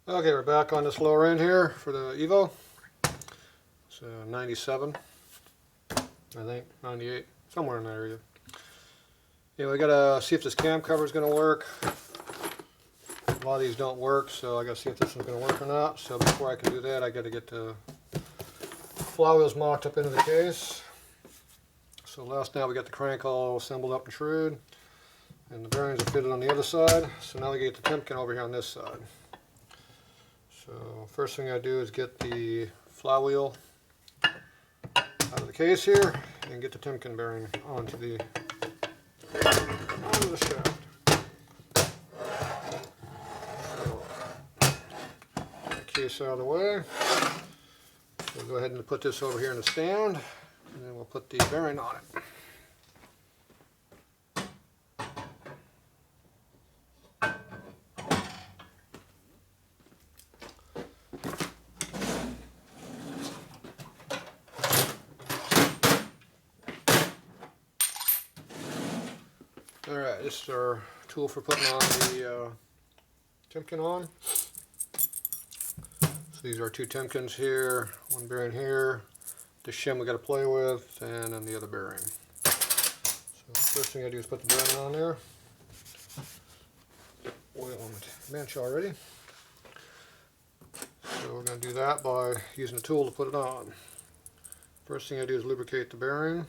Okay, we're back on this lower end here for the Evo. It's 97, I think, 98, somewhere in that area. Yeah, we gotta see if this cam cover is gonna work. A lot of these don't work, so I gotta see if this one's gonna work or not. So before I can do that, I gotta get the flywheels mocked up into the case. So last night we got the crank all assembled up and screwed, and the bearings are fitted on the other side. So now we get the Timken over here on this side. So first thing I do is get the flywheel out of the case here and get the Timken bearing onto the shaft. So, case out of the way. We'll go ahead and put this over here in the stand, and then we'll put the bearing on it. Alright, this is our tool for putting on the Timken on. So these are two Timkens here, one bearing here, the shim we got to play with, and then the other bearing. So the first thing I do is put the bearing on there. Oil on the bench already. So we're going to do that by using the tool to put it on. First thing I do is lubricate the bearing.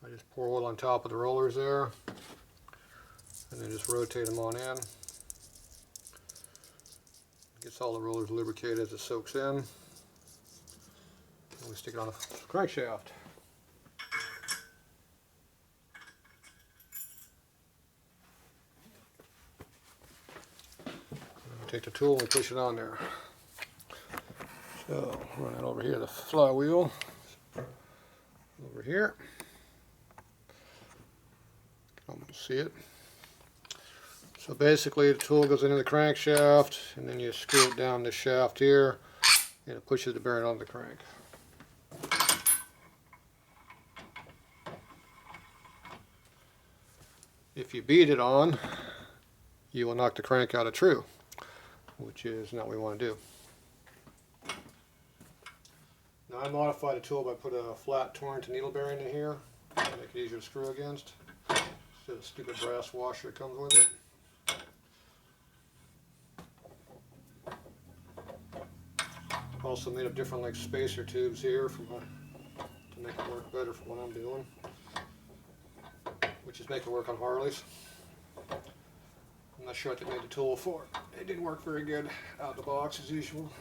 I just pour oil on top of the rollers there, and then just rotate them on in. Gets all the rollers lubricated as it soaks in. And we stick it on the crankshaft. Take the tool and push it on there. So run it over here, the flywheel over here. Almost see it. So basically the tool goes into the crankshaft, and then you screw it down the shaft here, and it pushes the bearing onto the crank. If you beat it on, you will knock the crank out of true, which is not what we want to do. Now I modified the tool by putting a flat torrent needle bearing in here to make it easier to screw against. Instead of the stupid brass washer that comes with it. Also made up different like spacer tubes here to make it work better for what I'm doing, which is make it work on Harleys. I'm not sure what they made the tool for. It didn't work very good out of the box as usual.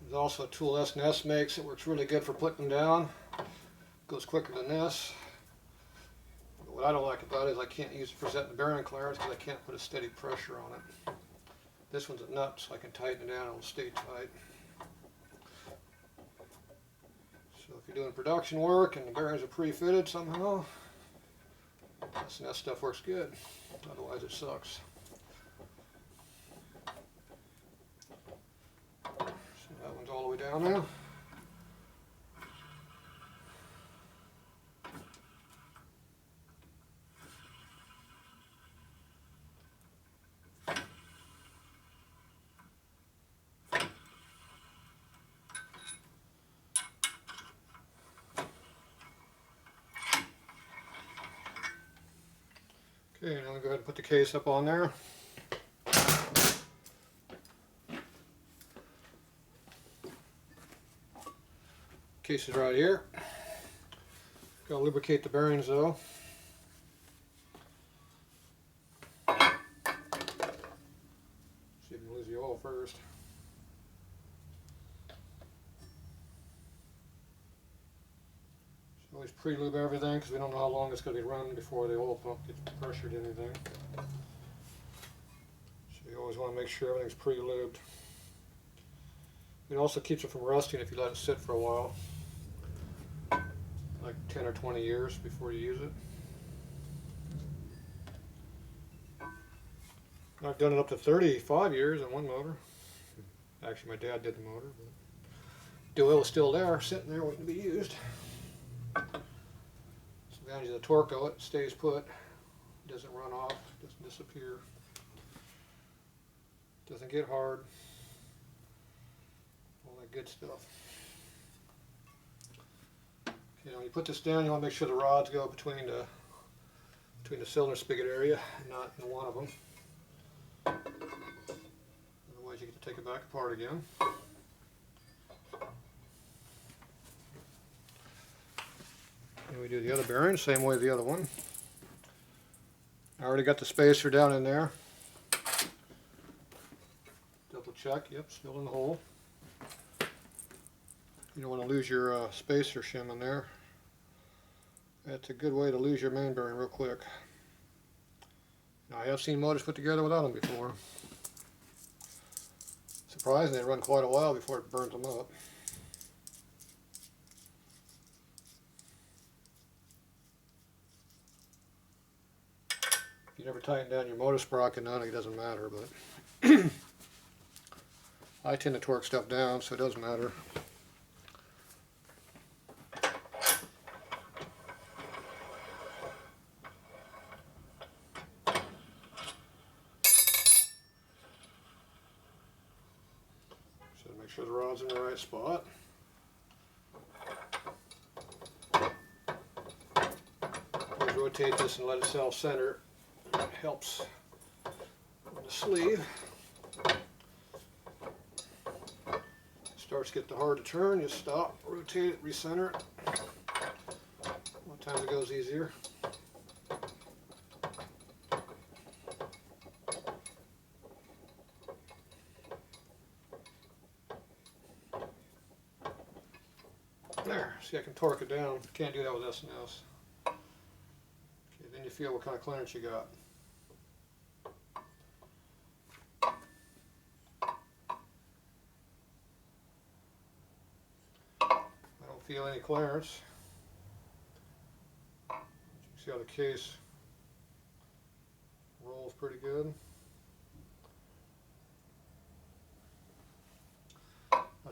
There's also a tool S&S makes. It works really good for putting them down. Goes quicker than this. But what I don't like about it is I can't use it for setting the bearing clearance because I can't put a steady pressure on it. This one's a nut, so I can tighten it down and it'll stay tight. So if you're doing production work and the bearings are pre-fitted somehow, S&S stuff works good. Otherwise it sucks. So that one's all the way down now. Okay, now I'll go ahead and put the case up on there. Case is right here. Gotta lubricate the bearings though. See if we can lose the oil first. So always pre-lube everything because we don't know how long it's going to be running before the oil pump gets pressured anything. So you always want to make sure everything's pre-lubed. It also keeps it from rusting if you let it sit for a while, like 10 or 20 years before you use it. I've done it up to 35 years on one motor. Actually, my dad did the motor, but the oil was still there, sitting there waiting to be used. So the advantage of the torque of it stays put, doesn't run off, doesn't disappear, doesn't get hard, all that good stuff. Okay, when you put this down, you want to make sure the rods go between the cylinder spigot area and not in one of them. Otherwise you get to take it back apart again. And we do the other bearing, same way as the other one. I already got the spacer down in there. Double check, yep, still in the hole. You don't want to lose your spacer shim in there. That's a good way to lose your main bearing real quick. Now, I have seen motors put together without them before. Surprisingly, they run quite a while before it burns them up. If you never tighten down your motor sprocket, none, it doesn't matter, but I tend to torque stuff down, so it doesn't matter. So make sure the rod's in the right spot. Always rotate this and let it self-center. It helps on the sleeve. Starts to get hard to turn, just stop, rotate it, recenter it. One time it goes easier. There, see, I can torque it down. Can't do that with S&S. Okay, then you feel what kind of clearance you got. I don't feel any clearance. You can see how the case rolls pretty good.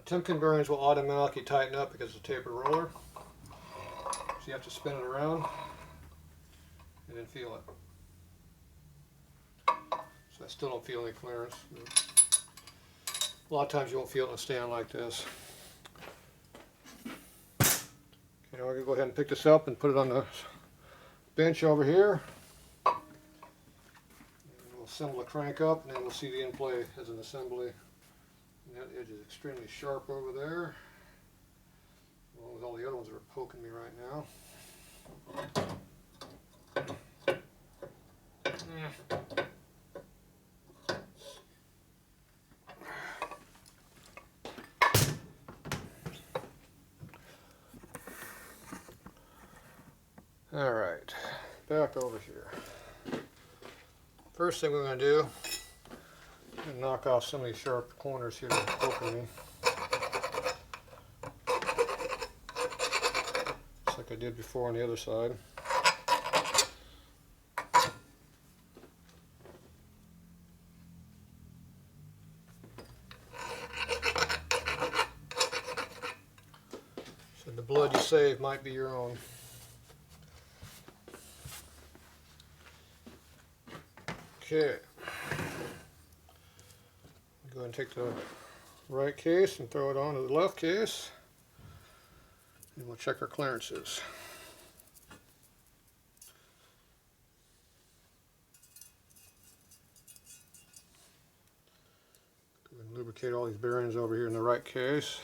Timken bearings will automatically tighten up because it's a tapered roller. So you have to spin it around and then feel it. So I still don't feel any clearance. A lot of times you won't feel it in a stand like this. Okay, now we're going to go ahead and pick this up and put it on the bench over here. And we'll assemble the crank up and then we'll see the in play as an assembly. And that edge is extremely sharp over there, along with all the other ones that are poking me right now. All right, back over here. First thing we're going to do, and knock off some of these sharp corners here that are poking me. Just like I did before on the other side. So the blood you save might be your own. Okay. Go ahead and take the right case and throw it onto the left case, and we'll check our clearances. Go ahead and lubricate all these bearings over here in the right case.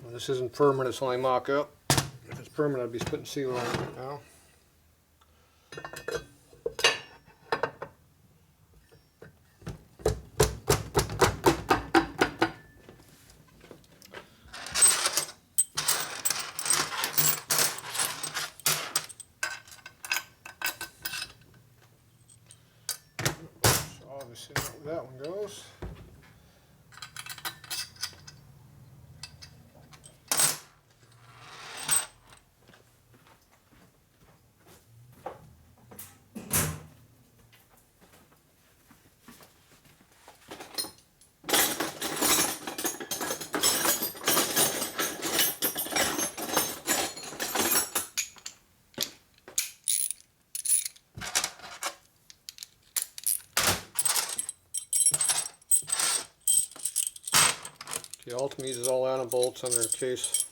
Well, this isn't permanent, it's only mock-up. If it's permanent, I'd be putting seal on it right now. So obviously where that one goes. Okay, Ultima uses all Allen bolts on their case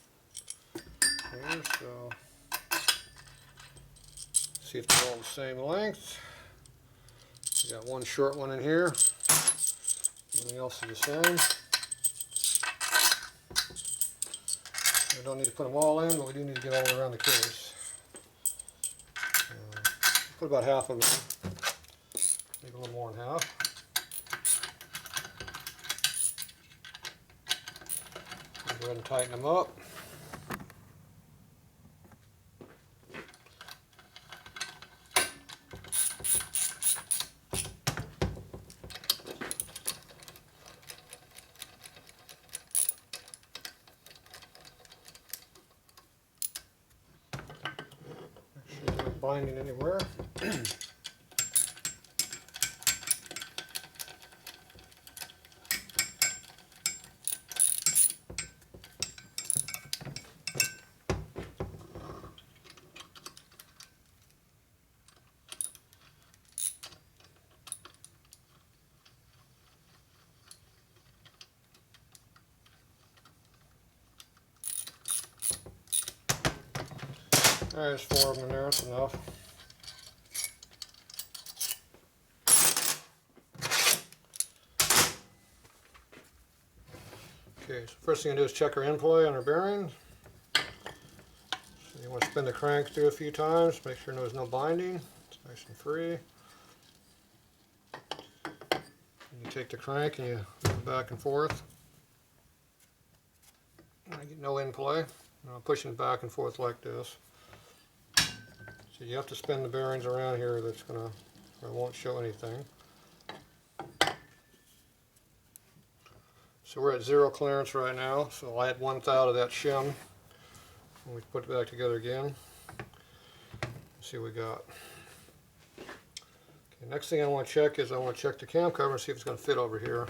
here, so see if they're all the same length. We got one short one in here. Everything else is the same. We don't need to put them all in, but we do need to get all the way around the case. Put about half of them in. Maybe a little more than half. Go ahead and tighten them up. Make sure they're not binding anywhere. Alright, there's 4 of them in there, that's enough. Okay, so first thing you do is check our in play on our bearing. So you want to spin the crank through a few times, make sure there's no binding, it's nice and free. And you take the crank and you move it back and forth. And I get no in play. And I'm pushing it back and forth like this. So you have to spin the bearings around here, or it won't show anything. So we're at 0 clearance right now, so I had 1/10 of that shim. And we put it back together again. Let's see what we got. Okay, next thing I want to check is I want to check the cam cover and see if it's going to fit over here.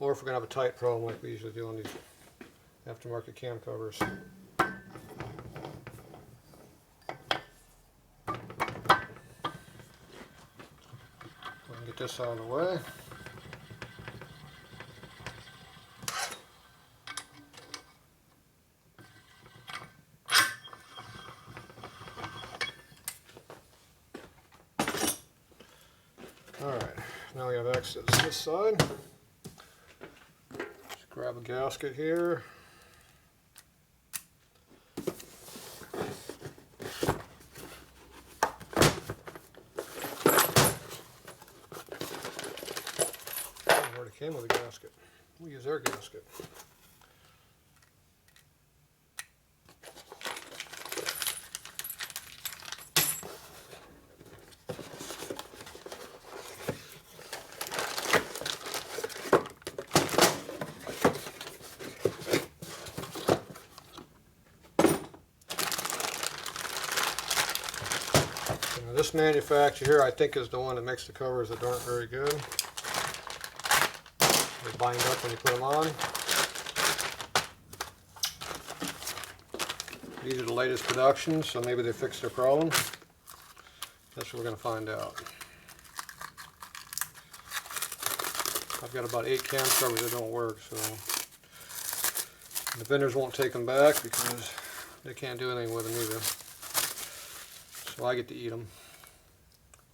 Or if we're going to have a tight problem like we usually do on these aftermarket cam covers. Get this out of the way. Alright, now we have access to this side. Just grab a gasket here. Came with a gasket. We'll use our gasket. Now this manufacturer here I think is the one that makes the covers that aren't very good. They bind up when you put them on. These are the latest productions, so maybe they fixed their problem. That's what we're going to find out. I've got about 8 cam covers that don't work, so the vendors won't take them back because they can't do anything with them either. So I get to eat them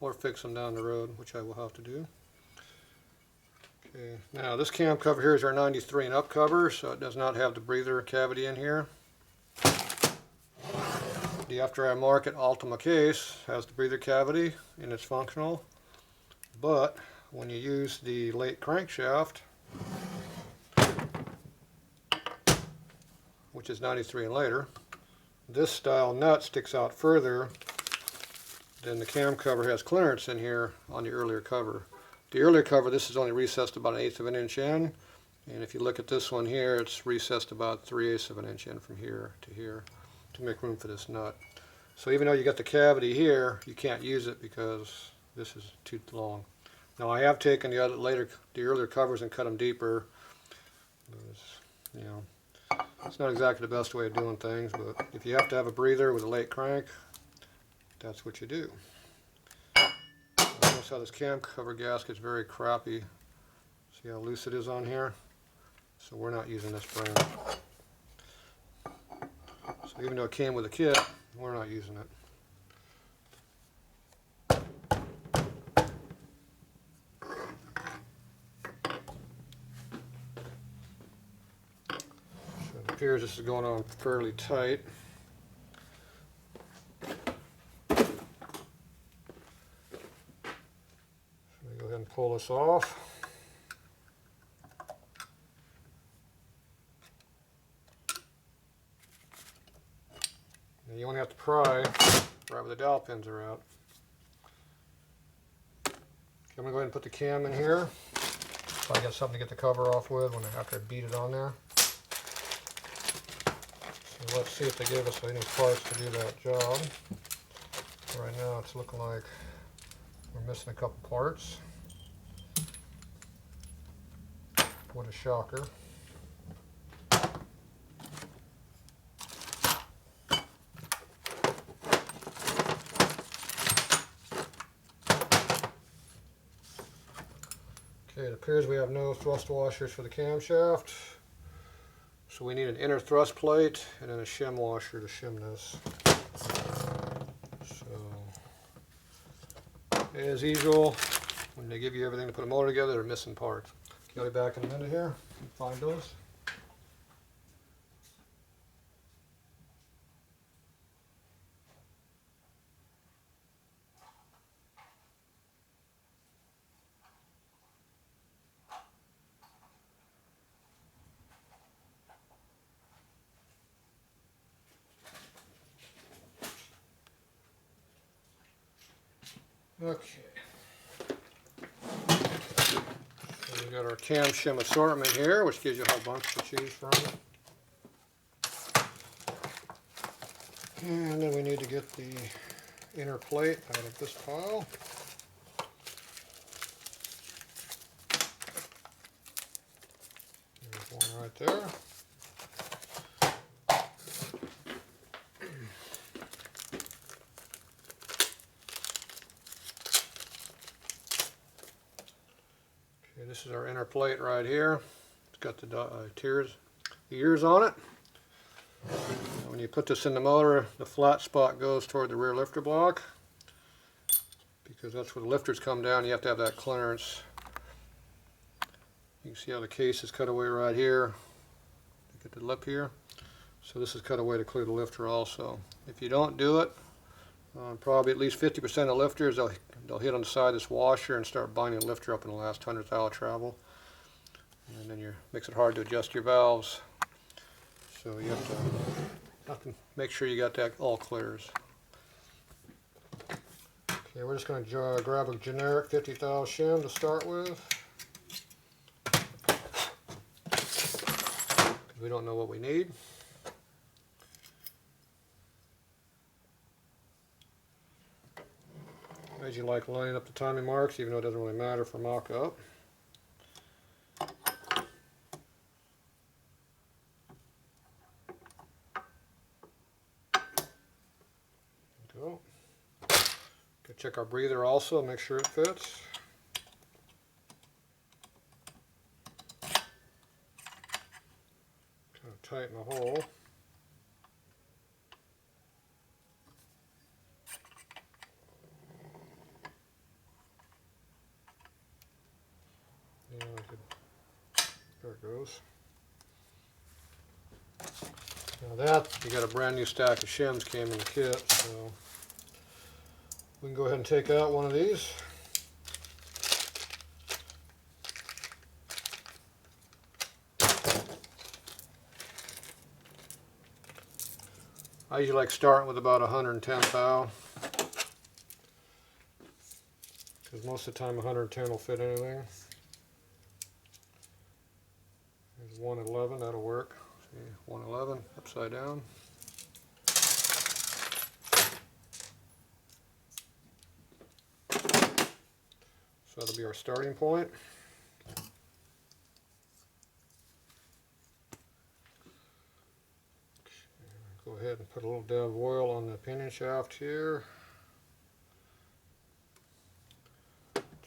or fix them down the road, which I will have to do. Okay, now this cam cover here is our 93 and up cover, so it does not have the breather cavity in here. The aftermarket Ultima case has the breather cavity and it's functional, but when you use the late crankshaft, which is 93 and later, this style nut sticks out further than the cam cover has clearance in here on the earlier cover. The earlier cover, this is only recessed about 1/8 of an inch in, and if you look at this one here, it's recessed about 3/8 of an inch in from here to make room for this nut. So even though you got the cavity here, you can't use it because this is too long. Now I have taken the earlier covers and cut them deeper. You know, it's not exactly the best way of doing things, but if you have to have a breather with a late crank, that's what you do. Notice how this cam cover gasket is very crappy. See how loose it is on here? so we're not using this brand. So even though it came with a kit, we're not using it. So it appears this is going on fairly tight. Go ahead and pull this off. Now you only have to pry right where the dowel pins are out. Okay, I'm going to go ahead and put the cam in here. Probably got something to get the cover off with after I beat it on there. So let's see if they give us any parts to do that job. Right now it's looking like we're missing a couple parts. What a shocker. Okay, it appears we have no thrust washers for the camshaft. So we need an inner thrust plate and then a shim washer to shim this. So, as usual, when they give you everything to put a motor together, they're missing parts. Okay, I'll be back in a minute here and find those. Okay. So we got our cam shim assortment here, which gives you a whole bunch to choose from. And then we need to get the inner plate out of this pile. There's one right there. Okay, this is our inner plate right here. It's got the ears on it. When you put this in the motor, the flat spot goes toward the rear lifter block, because that's where the lifters come down. You have to have that clearance. You can see how the case is cut away right here. Look at the lip here. So this is cut away to clear the lifter also. If you don't do it, probably at least 50% of lifters, they'll hit on the side of this washer and start binding the lifter up in the last 100th hour of travel. And then makes it hard to adjust your valves. So you have to make sure you got that all clears. Okay, we're just going to grab a generic 50 thou shim to start with. We don't know what we need. As you like lining up the timing marks, even though it doesn't really matter for mock-up. Go. Check our breather also, make sure it fits. Kind of tighten the hole. Yeah, there it goes. Now that, you got a brand new stack of shims came in the kit, so we can go ahead and take out one of these. I usually like starting with about 110 thou, because most of the time 110 will fit anything. There's 111, that'll work. See, 111 upside down. So that'll be our starting point. Go ahead and put a little dab of oil on the pinion shaft here,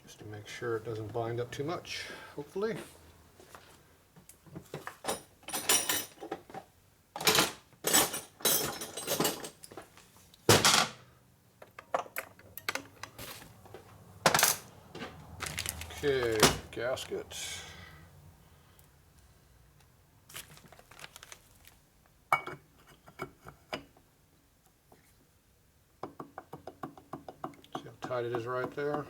just to make sure it doesn't bind up too much, hopefully. Okay, gasket. See how tight it is right there.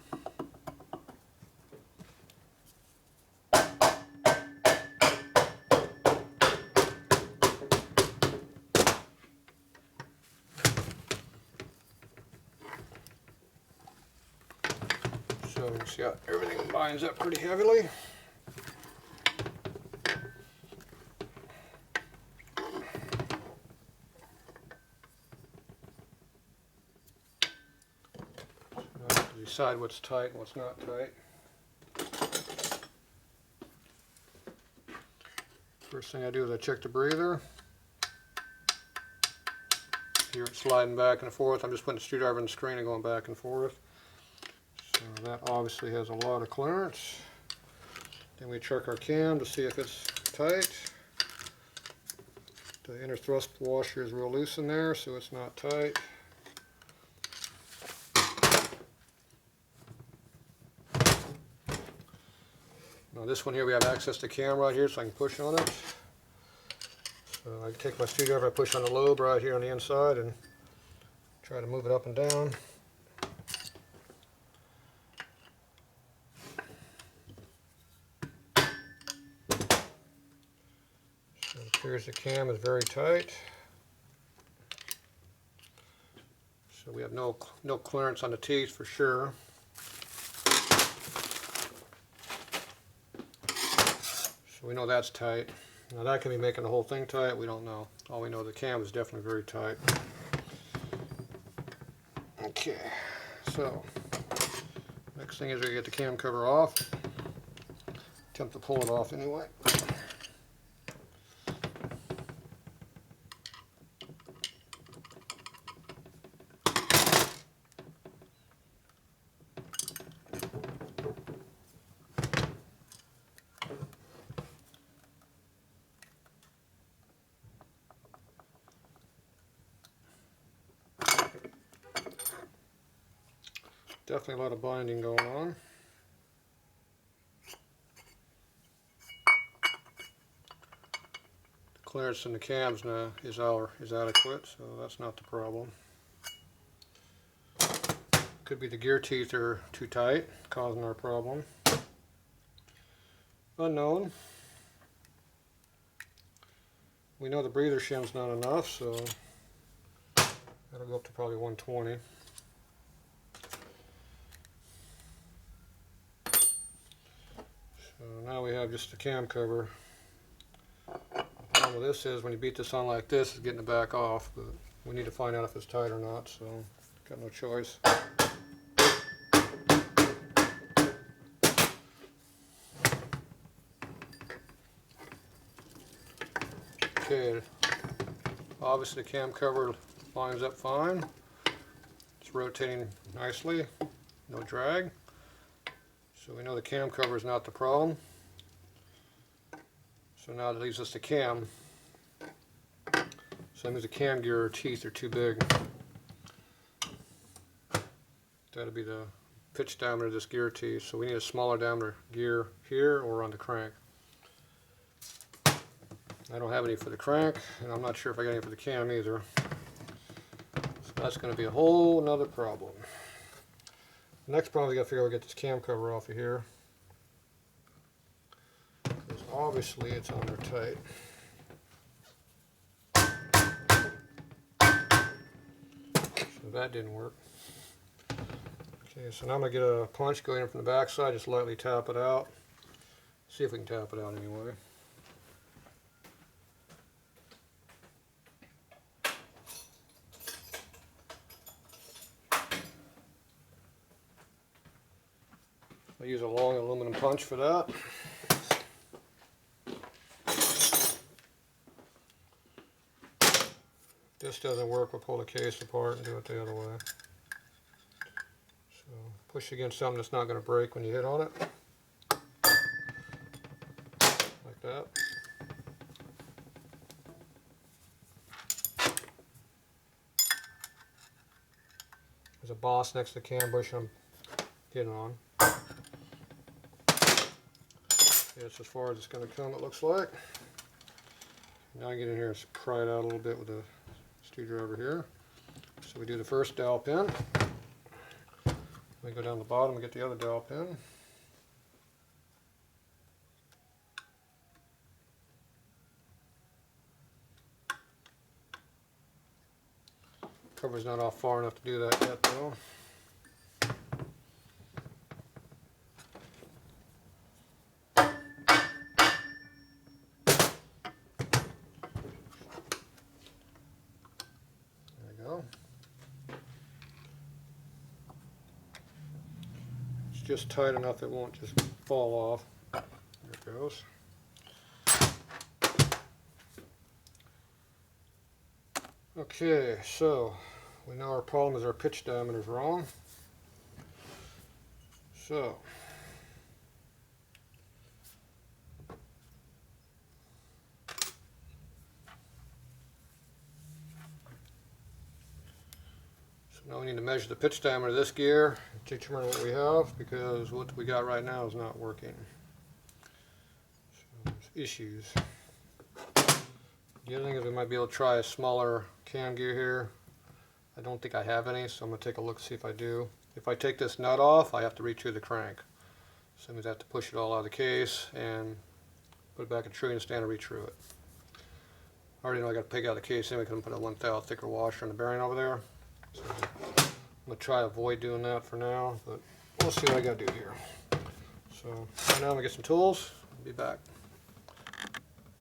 So you can see how everything lines up pretty heavily. I have to decide what's tight and what's not tight. First thing I do is I check the breather. Here it's sliding back and forth. I'm just putting the screwdriver in the screen and going back and forth. So that obviously has a lot of clearance. Then we check our cam to see if it's tight. The inner thrust washer is real loose in there, so it's not tight. Now this one here, we have access to cam right here, so I can push on it. So I can take my screwdriver, I push on the lobe right here on the inside and try to move it up and down. So it appears the cam is very tight. So we have no clearance on the teeth for sure. So we know that's tight. Now that can be making the whole thing tight, we don't know. All we know, the cam is definitely very tight. Okay, so next thing is we get the cam cover off. Attempt to pull it off anyway. Definitely a lot of binding going on. The clearance in the cams now is adequate, so that's not the problem. Could be the gear teeth are too tight, causing our problem. Unknown. We know the breather shim's not enough, so that'll go up to probably 120. So now we have just the cam cover. The problem with this is when you beat this on like this, it's getting it back off, but we need to find out if it's tight or not, so got no choice. Okay, obviously the cam cover lines up fine. It's rotating nicely, no drag. So we know the cam cover is not the problem. So now that leaves us the cam. So that means the cam gear teeth are too big. That'll be the pitch diameter of this gear teeth. So we need a smaller diameter gear here or on the crank. I don't have any for the crank, and I'm not sure if I got any for the cam either. So that's going to be a whole another problem. The next problem, we got to figure out how to get this cam cover off of here. Because obviously it's on there tight. So that didn't work. Okay, so now I'm going to get a punch going in from the back side, just lightly tap it out. See if we can tap it out anyway. I use a long aluminum punch for that. If this doesn't work, we'll pull the case apart and do it the other way. So push against something that's not going to break when you hit on it. Like that. There's a boss next to the cam bush I'm hitting on. That's as far as it's going to come, it looks like. Now I get in here and pry it out a little bit with a screwdriver here. So we do the first dowel pin. We go down the bottom and get the other dowel pin. Cover's not off far enough to do that yet though. There we go. It's just tight enough it won't just fall off. There it goes. Okay, so we know our problem is our pitch diameter is wrong. So now we need to measure the pitch diameter of this gear, determine what we have, because what we got right now is not working. So there's issues. The other thing is we might be able to try a smaller cam gear here. I don't think I have any, so I'm going to take a look and see if I do. If I take this nut off, I have to reach through the crank. So that means I have to push it all out of the case and put it back in the tree and stand and reach through it. I already know I got to pick out the case anyway because I'm putting a 1/1000 thicker washer on the bearing over there. So I'm going to try to avoid doing that for now, but we'll see what I got to do here. So right now I'm going to get some tools. I'll be back.